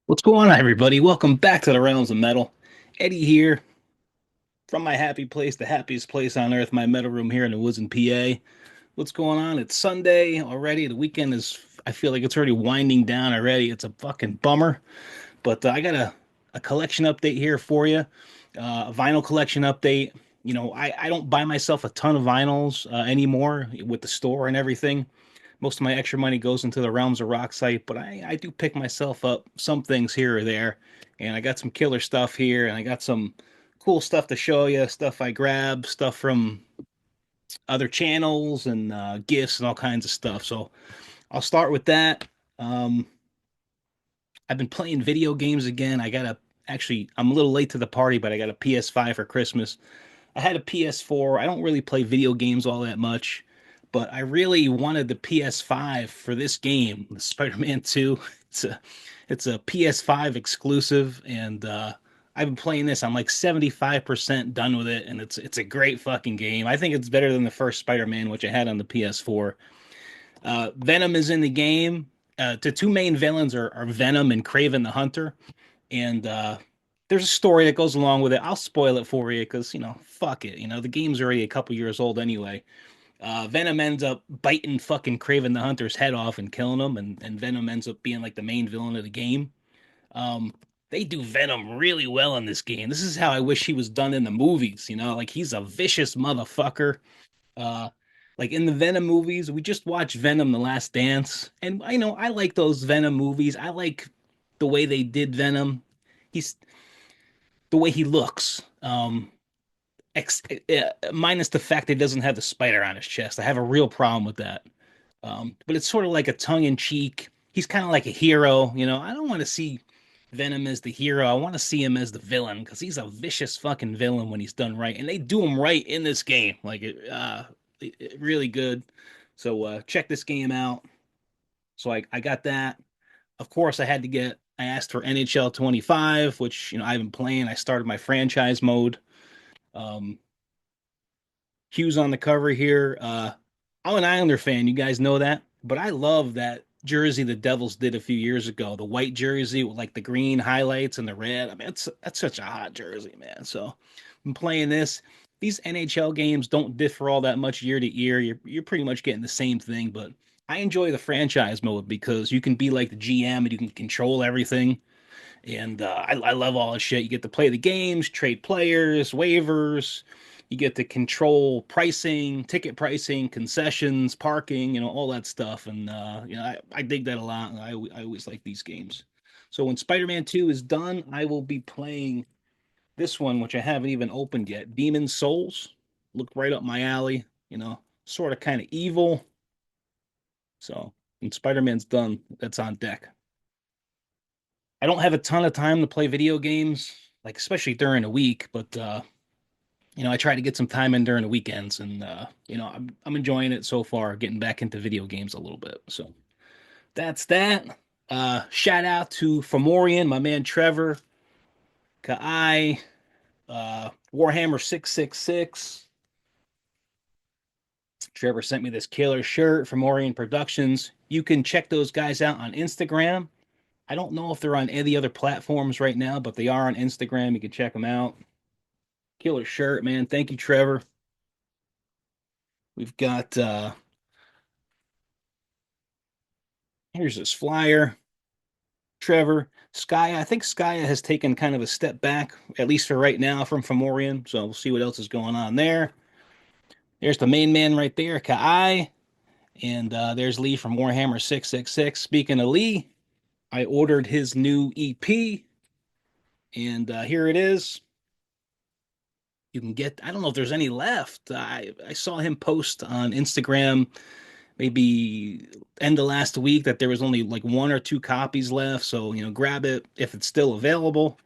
What's going on, everybody? Welcome back to the Realms of Metal. Eddie here from my happy place, the happiest place on earth, my metal room here in the woods in PA. What's going on? It's Sunday already. The weekend is, I feel like it's already winding down already. It's a fucking bummer. But I got a collection update here for you, a vinyl collection update. I don't buy myself a ton of vinyls anymore with the store and everything. Most of my extra money goes into the Realms of Rock site, but I do pick myself up some things here or there. And I got some killer stuff here, and I got some cool stuff to show you, stuff I grab, stuff from other channels, and gifts and all kinds of stuff. So I'll start with that. Um, I've been playing video games again. I'm a little late to the party, but I got a PS5 for Christmas. I had a PS4. I don't really play video games all that much, but I really wanted the PS5 for this game, Spider-Man 2. It's a it's a PS5 exclusive, and I've been playing this. I'm like 75% done with it, and it's a great fucking game. I think it's better than the first Spider-Man, which I had on the PS4. Venom is in the game. The two main villains are Venom and Craven the Hunter, and there's a story that goes along with it. I'll spoil it for you because fuck it. The game's already a couple years old anyway. Venom ends up biting fucking Craven the Hunter's head off and killing him, and Venom ends up being like the main villain of the game. Um, they do Venom really well in this game. This is how I wish he was done in the movies. Like he's a vicious motherfucker. Uh, like in the Venom movies, we just watched Venom: The Last Dance, and I like those Venom movies. I like the way they did Venom. He's the way he looks. Minus the fact that he doesn't have the spider on his chest. I have a real problem with that. But it's sort of like a tongue in cheek. He's kind of like a hero. I don't want to see Venom as the hero. I want to see him as the villain because he's a vicious fucking villain when he's done right, and they do him right in this game. Like really good. So check this game out. So I got that. Of course, I asked for NHL 25, which I've been playing. I started my franchise mode. Um, Hughes on the cover here. I'm an Islander fan. You guys know that, but I love that jersey the Devils did a few years ago. The white jersey with like the green highlights and the red. I mean, that's such a hot jersey, man. So I'm playing this. These NHL games don't differ all that much year to year. You're pretty much getting the same thing, but I enjoy the franchise mode because you can be like the GM and you can control everything. And I love all this shit. You get to play the games, trade players, waivers. You get to control pricing, ticket pricing, concessions, parking, all that stuff. And I dig that a lot. And I always like these games. So when Spider-Man 2 is done, I will be playing this one, which I haven't even opened yet. Demon Souls. Look right up my alley. Sort of kind of evil. So when Spider-Man's done, that's on deck. I don't have a ton of time to play video games, like especially during the week, but I try to get some time in during the weekends, and I'm enjoying it so far, getting back into video games a little bit. So that's that. Shout out to Fomorian, my man Trevor, Kai, Warhammer 666. Trevor sent me this killer shirt from Orion Productions. You can check those guys out on Instagram. I don't know if they're on any other platforms right now, but they are on Instagram. You can check them out. Killer shirt, man. Thank you, Trevor. We've got here's this flyer. Trevor. Skya, I think Skya has taken kind of a step back, at least for right now, from Fomorian. So we'll see what else is going on there. There's the main man right there, Kai. And there's Lee from Warhammer 666. Speaking of Lee, I ordered his new EP, and here it is. You can get, I don't know if there's any left. I saw him post on Instagram maybe end of last week that there was only like one or two copies left. So, grab it if it's still available.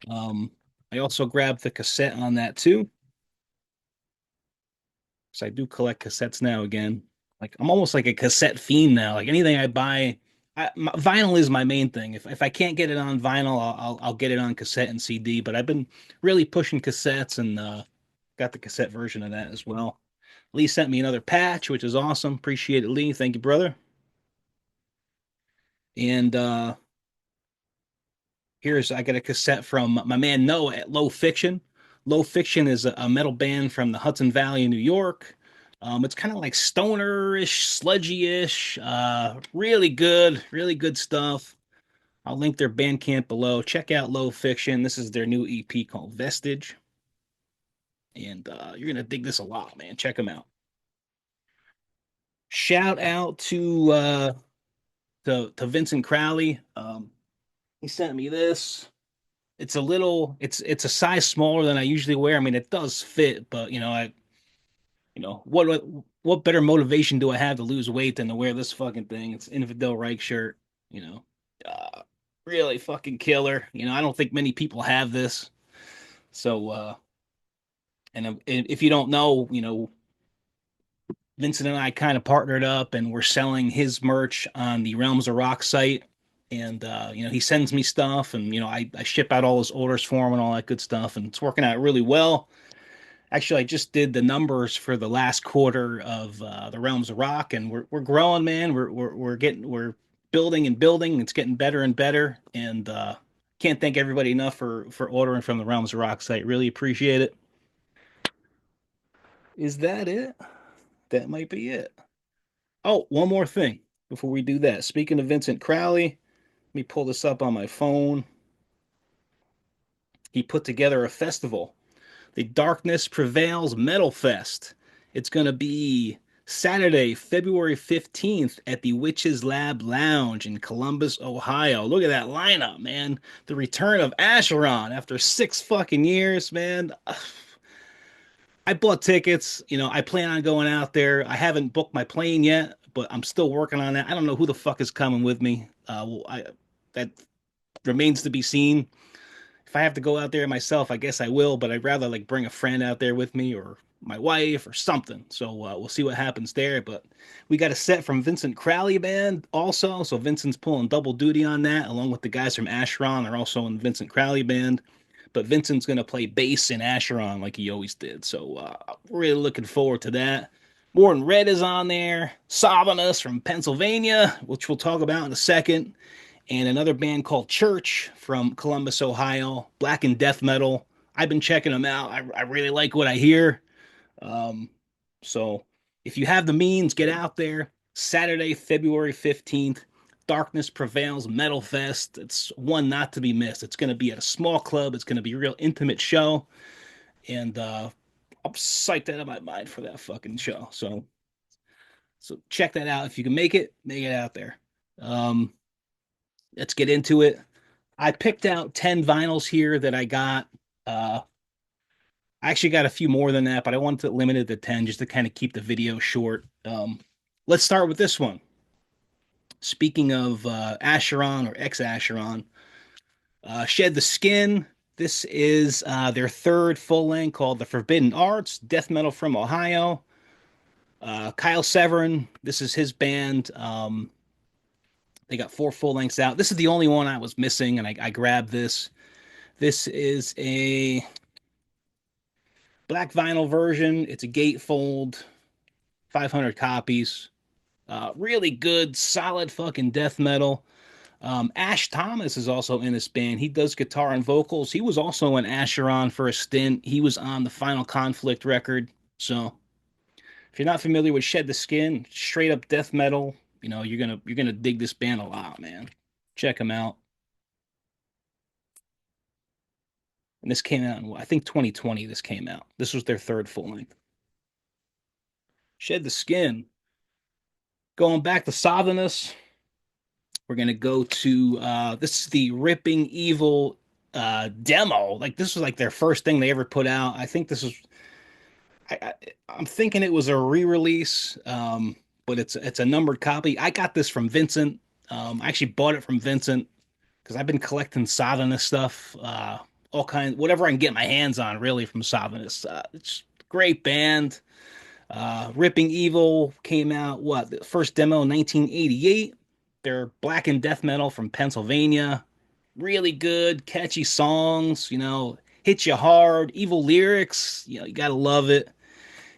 Um, I also grabbed the cassette on that too. So I do collect cassettes now again. Like I'm almost like a cassette fiend now. Like anything I buy, vinyl is my main thing. If I can't get it on vinyl, I'll get it on cassette and CD. But I've been really pushing cassettes and got the cassette version of that as well. Lee sent me another patch, which is awesome. Appreciate it, Lee. Thank you, brother. And Here's I got a cassette from my man Noah at Low Fiction. Low Fiction is a metal band from the Hudson Valley in New York. It's kind of like stoner-ish, sludgy-ish. Really good stuff. I'll link their Bandcamp below. Check out Low Fiction. This is their new EP called Vestige, and you're gonna dig this a lot, man. Check them out. Shout out to Vincent Crowley. He sent me this. It's a size smaller than I usually wear. I mean, it does fit, but what better motivation do I have to lose weight than to wear this fucking thing? It's Infidel Reich shirt, you know. Uh, really fucking killer. I don't think many people have this. So and if you don't know, Vincent and I kind of partnered up and we're selling his merch on the Realms of Rock site. And he sends me stuff and I ship out all his orders for him and all that good stuff, and it's working out really well. Actually, I just did the numbers for the last quarter of the Realms of Rock, and we're growing, man. We're building and building. It's getting better and better, and can't thank everybody enough for ordering from the Realms of Rock site. Really appreciate it. Is that it? That might be it. Oh, one more thing before we do that. Speaking of Vincent Crowley, let me pull this up on my phone. He put together a festival, the Darkness Prevails Metal Fest. It's going to be Saturday, February 15th at the Witches Lab Lounge in Columbus, Ohio. Look at that lineup, man. The return of Asheron after 6 fucking years, man. I bought tickets. I plan on going out there. I haven't booked my plane yet, but I'm still working on that. I don't know who the fuck is coming with me. That remains to be seen. If I have to go out there myself, I guess I will, but I'd rather like bring a friend out there with me or my wife or something. So we'll see what happens there. But we got a set from Vincent Crowley band also. So Vincent's pulling double duty on that, along with the guys from Asheron. They're also in the Vincent Crowley band. But Vincent's going to play bass in Asheron like he always did. So really looking forward to that. More than Red is on there. Sathanas from Pennsylvania, which we'll talk about in a second, and another band called Church from Columbus, Ohio, black and death metal. I've been checking them out. I really like what I hear. Um, so if you have the means, get out there. Saturday, February 15th, Darkness Prevails Metal Fest. It's one not to be missed. It's going to be at a small club. It's going to be a real intimate show. And I'm psyched out of my mind for that fucking show. So check that out. If you can make it out there. Um, let's get into it. I picked out 10 vinyls here that I got. I actually got a few more than that, but I wanted to limit it to 10 just to kind of keep the video short. Let's start with this one. Speaking of Asheron or ex Asheron, Shed the Skin. This is their third full length called The Forbidden Arts, death metal from Ohio. Kyle Severin, this is his band. They got 4 full lengths out. This is the only one I was missing, and I grabbed this. This is a black vinyl version. It's a gatefold, 500 copies. Really good, solid fucking death metal. Ash Thomas is also in this band. He does guitar and vocals. He was also in Asheron for a stint. He was on the Final Conflict record. So if you're not familiar with Shed the Skin, straight up death metal, you're gonna dig this band a lot, man. Check them out. And this came out in, I think, 2020. This came out. This was their third full length. Shed the Skin. Going back to Sathanas, we're gonna go to this is the Ripping Evil demo. Like this was like their first thing they ever put out. I think this was I, I I'm thinking it was a re-release, but it's a numbered copy. I got this from Vincent. I actually bought it from Vincent because I've been collecting Sathanas stuff, all kinds, whatever I can get my hands on, really from Sathanas. It's a great band. Ripping Evil came out, what, the first demo in 1988. They're black and death metal from Pennsylvania. Really good, catchy songs, hit you hard, evil lyrics, you gotta love it.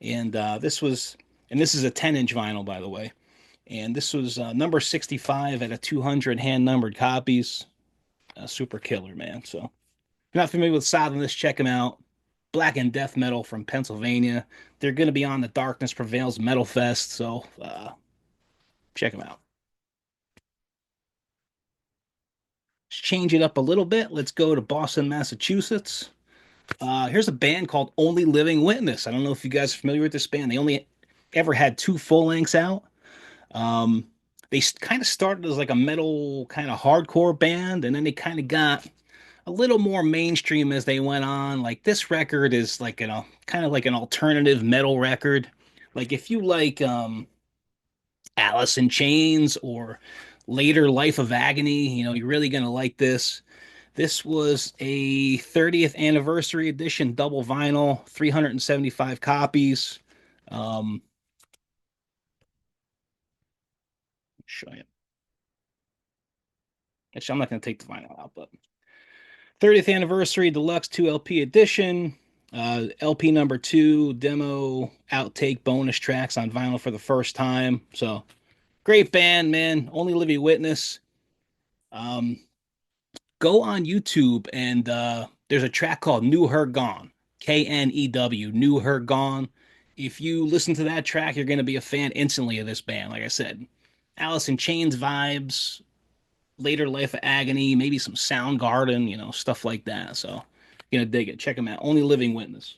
And this is a 10-inch vinyl, by the way. And this was number 65 out of 200 hand numbered copies. super killer, man. So if you're not familiar with Sathanas, check them out. Black and death metal from Pennsylvania. They're going to be on the Darkness Prevails Metal Fest, so check them out. Let's change it up a little bit. Let's go to Boston, Massachusetts. Here's a band called Only Living Witness. I don't know if you guys are familiar with this band. They only ever had two full lengths out. Um, they kind of started as like a metal kind of hardcore band, and then they kind of got a little more mainstream as they went on. Like this record is like kind of like an alternative metal record. Like if you like Alice in Chains or later Life of Agony, you're really gonna like this. This was a 30th anniversary edition double vinyl, 375 copies. Um, show you. Actually, I'm not going to take the vinyl out, but 30th anniversary deluxe 2 LP edition. LP number two, demo, outtake, bonus tracks on vinyl for the first time. So great band, man. Only Living Witness. Um, Go on YouTube and there's a track called New Her Gone. Knew, New Her Gone. If you listen to that track, you're going to be a fan instantly of this band. Like I said, Alice in Chains vibes, later Life of Agony, maybe some Soundgarden, stuff like that. So, you're going to dig it. Check them out. Only Living Witness.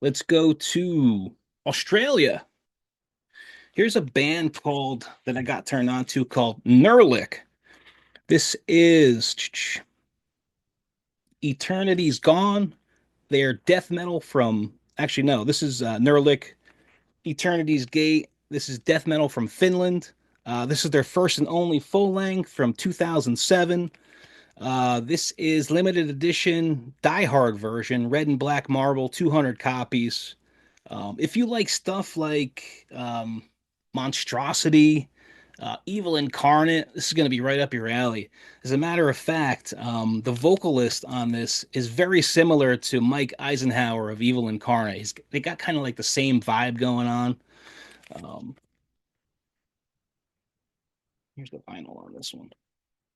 Let's go to Australia. Here's a band called that I got turned on to called Nerlick. This is Eternity's Gone. They're death metal from, actually, no, this is Nerlick, Eternity's Gate. This is death metal from Finland. This is their first and only full length from 2007. This is limited edition, Die Hard version, red and black marble, 200 copies. If you like stuff like Monstrosity, Evil Incarnate, this is going to be right up your alley. As a matter of fact, the vocalist on this is very similar to Mike Eisenhower of Evil Incarnate. They got kind of like the same vibe going on. Um, Here's the vinyl on this one.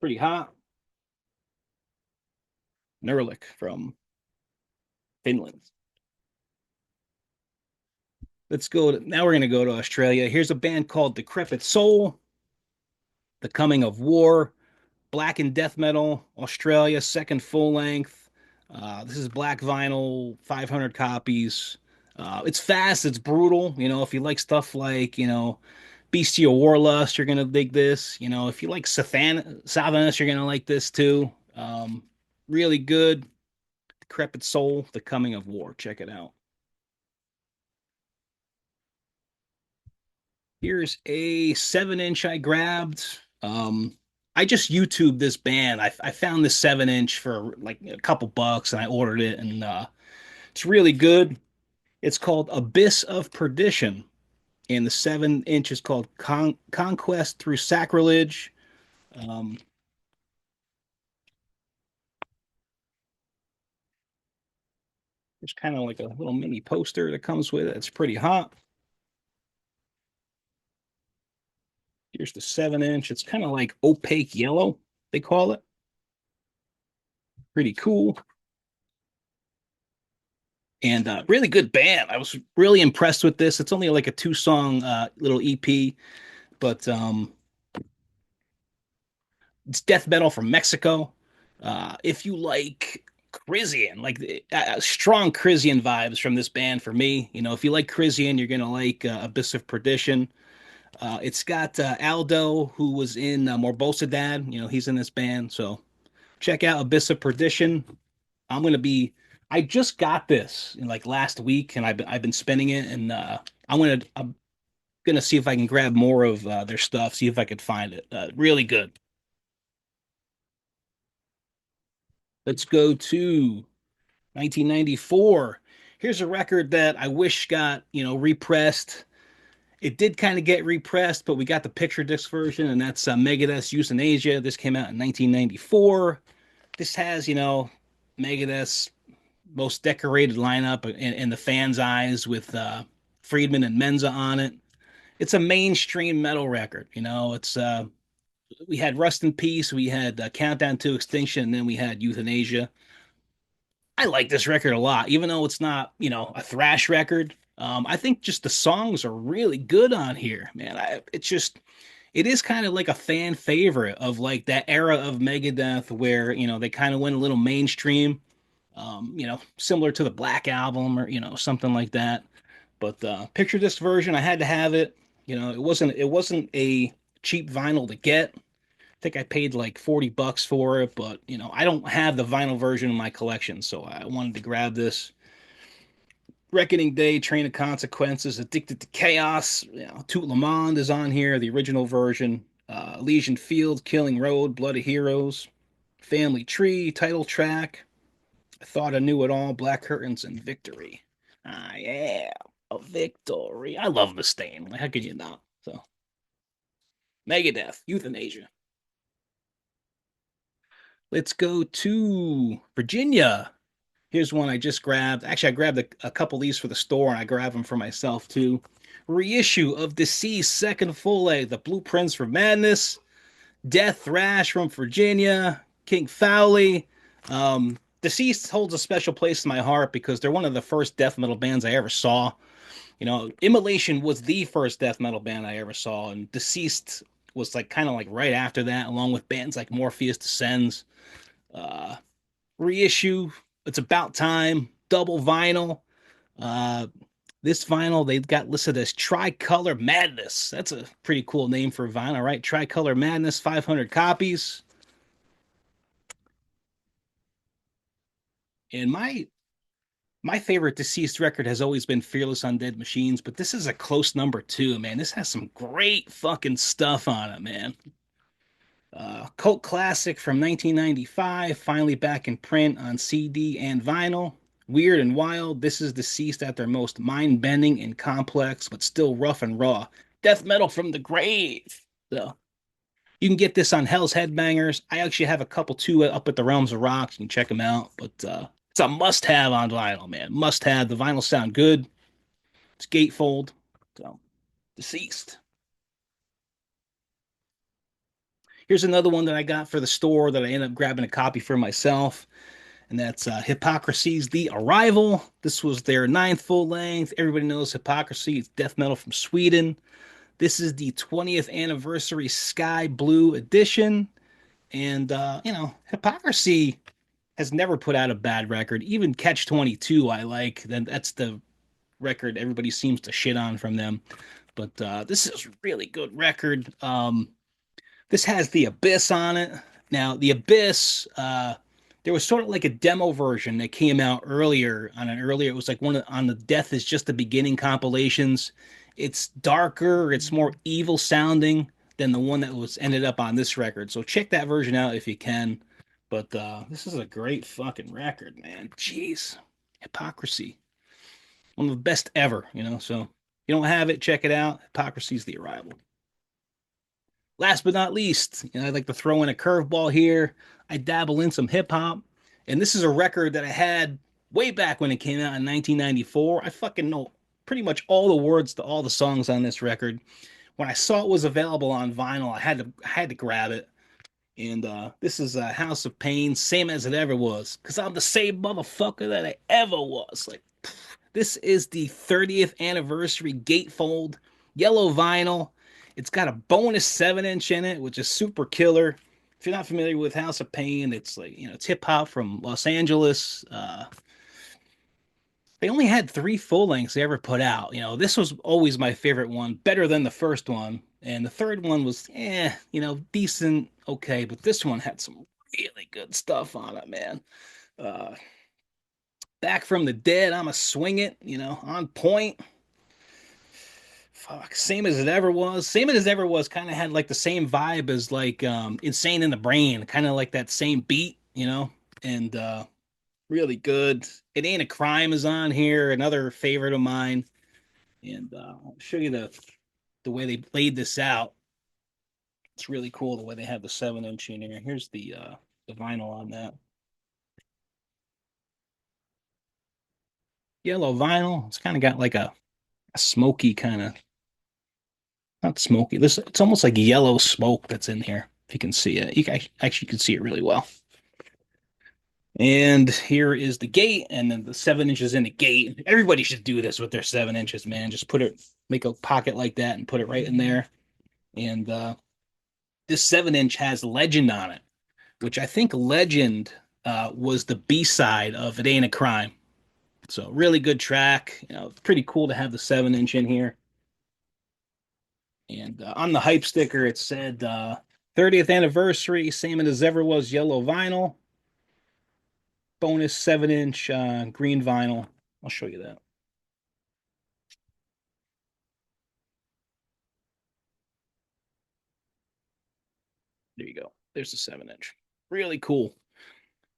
Pretty hot. Nerlick from Finland. Now we're going to go to Australia. Here's a band called Decrepit Soul, The Coming of War. Black and Death Metal, Australia, second full length. This is black vinyl, 500 copies. It's fast, it's brutal. If you like stuff like, Bestial Warlust, you're going to dig this. If you like Sathanas, you're going to like this too. Really good. Decrepit Soul, The Coming of War. Check it out. Here's a 7 inch I grabbed. I just YouTubed this band. I found this 7 inch for like a couple bucks and I ordered it and it's really good. It's called Abyss of Perdition. And the 7 inch is called Conquest Through Sacrilege. Um, there's kind of like a little mini poster that comes with it. It's pretty hot. Here's the 7 inch. It's kind of like opaque yellow, they call it. Pretty cool. And really good band. I was really impressed with this. It's only like a two-song little EP, but it's death metal from Mexico. If you like Crisian, like strong Crisian vibes from this band for me. If you like Crisian, you're gonna like Abyss of Perdition. It's got Aldo, who was in Morbosa Dad. He's in this band, so check out Abyss of Perdition. I'm gonna be. I just got this like last week, and I've been spinning it, and I'm gonna see if I can grab more of their stuff, see if I could find it. Really good. Let's go to 1994. Here's a record that I wish got repressed. It did kind of get repressed, but we got the picture disc version, and that's Megadeth's Euthanasia. This came out in 1994. This has Megadeth's most decorated lineup in the fans' eyes with Friedman and Menza on it. it's a mainstream metal record. It's we had Rust in Peace, we had Countdown to Extinction, and then we had Euthanasia. I like this record a lot, even though it's not, a thrash record. I think just the songs are really good on here, man. It is kind of like a fan favorite of like that era of Megadeth where, they kind of went a little mainstream, similar to the Black Album or, something like that. But picture disc version, I had to have it. It wasn't a cheap vinyl to get. I think I paid like $40 for it, but I don't have the vinyl version in my collection, so I wanted to grab this. Reckoning Day, Train of Consequences, Addicted to Chaos, Tout Le Monde is on here, the original version. Elysian Field, Killing Road, Blood of Heroes, Family Tree, title track. I Thought I Knew It All, Black Curtains, and Victory. I am a victory. I love Mustaine. How could you not? So, Megadeth, Euthanasia. Let's go to Virginia. Here's one I just grabbed. Actually, I grabbed a couple of these for the store and I grabbed them for myself too. Reissue of Deceased second full length, The Blueprints for Madness, Death Thrash from Virginia, King Fowley. Deceased holds a special place in my heart because they're one of the first death metal bands I ever saw. Immolation was the first death metal band I ever saw, and Deceased was like kind of like right after that, along with bands like Morpheus Descends. Uh, Reissue. It's about time. Double vinyl. Uh, this vinyl they've got listed as Tricolor Madness. That's a pretty cool name for vinyl, right? Tricolor Madness, 500 copies. And my favorite Deceased record has always been Fearless Undead Machines, but this is a close number two, man. This has some great fucking stuff on it, man. Cult classic from 1995, finally back in print on CD and vinyl. Weird and wild, this is Deceased at their most mind bending and complex, but still rough and raw. Death metal from the grave. So you can get this on Hell's Headbangers. I actually have a couple too up at the Realms of Rock. You can check them out, but it's a must have on vinyl, man. Must have. The vinyl sound good. It's gatefold. So Deceased. Here's another one that I got for the store that I ended up grabbing a copy for myself. And that's Hypocrisy's The Arrival. This was their ninth full length. Everybody knows Hypocrisy. It's death metal from Sweden. This is the 20th anniversary Sky Blue edition. And, Hypocrisy has never put out a bad record. Even Catch 22, I like. That's the record everybody seems to shit on from them. But this is a really good record. This has the Abyss on it. Now, the Abyss, there was sort of like a demo version that came out earlier. It was like on the Death is Just the Beginning compilations. It's darker, it's more evil sounding than the one that was ended up on this record. So check that version out if you can. But this is a great fucking record, man. Jeez. Hypocrisy. One of the best ever. So if you don't have it, check it out. Hypocrisy's The Arrival. Last but not least, I'd like to throw in a curveball here. I dabble in some hip hop, and this is a record that I had way back when it came out in 1994. I fucking know pretty much all the words to all the songs on this record. When I saw it was available on vinyl, I had to grab it. And this is House of Pain, same as it ever was, because I'm the same motherfucker that I ever was. Like, this is the 30th anniversary gatefold yellow vinyl. It's got a bonus 7-inch in it, which is super killer. If you're not familiar with House of Pain, it's like, it's hip hop from Los Angeles. They only had three full lengths they ever put out. This was always my favorite one, better than the first one. And the third one was, decent, okay. But this one had some really good stuff on it, man. Uh, Back from the Dead, I'm a Swing It, on point. Fuck, same as it ever was. Same as it ever was kind of had like the same vibe as like Insane in the Brain, kind of like that same beat. And really good. It Ain't a Crime is on here, another favorite of mine. And I'll show you the way they laid this out. It's really cool the way they have the 7-inch in here. Here's the vinyl on that. Yellow vinyl. It's kind of got like a smoky kind of Not smoky. This it's almost like yellow smoke that's in here. If you can see it, you can, actually can see it really well. And here is the gate, and then the 7 inches in the gate. Everybody should do this with their 7 inches, man. Just put it, make a pocket like that, and put it right in there. And this 7 inch has Legend on it, which I think Legend was the B side of It Ain't a Crime. So really good track. It's pretty cool to have the 7 inch in here. And on the hype sticker, it said 30th anniversary, same as ever was yellow vinyl, bonus 7 inch green vinyl. I'll show you that. There you go. There's the 7 inch. Really cool.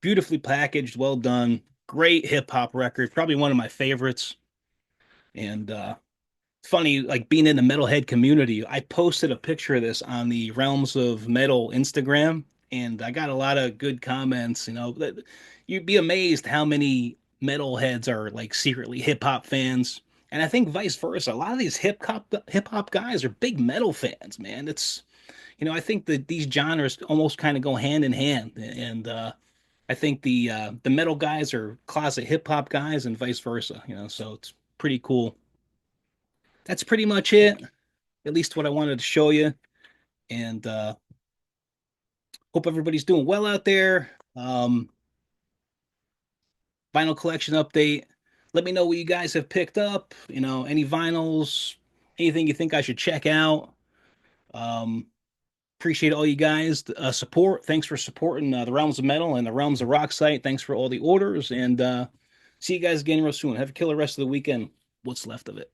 Beautifully packaged, well done. Great hip hop record. Probably one of my favorites. And funny, like being in the metalhead community, I posted a picture of this on the Realms of Metal Instagram, and I got a lot of good comments. That you'd be amazed how many metalheads are like secretly hip hop fans, and I think vice versa. A lot of these hip hop guys are big metal fans, man. I think that these genres almost kind of go hand in hand, and I think the metal guys are closet hip hop guys, and vice versa. So it's pretty cool. That's pretty much it, at least what I wanted to show you. And hope everybody's doing well out there. Vinyl collection update. Let me know what you guys have picked up. Any vinyls, anything you think I should check out. Um, Appreciate all you guys' support. Thanks for supporting the Realms of Metal and the Realms of Rock site. Thanks for all the orders. And see you guys again real soon. Have a killer rest of the weekend. What's left of it.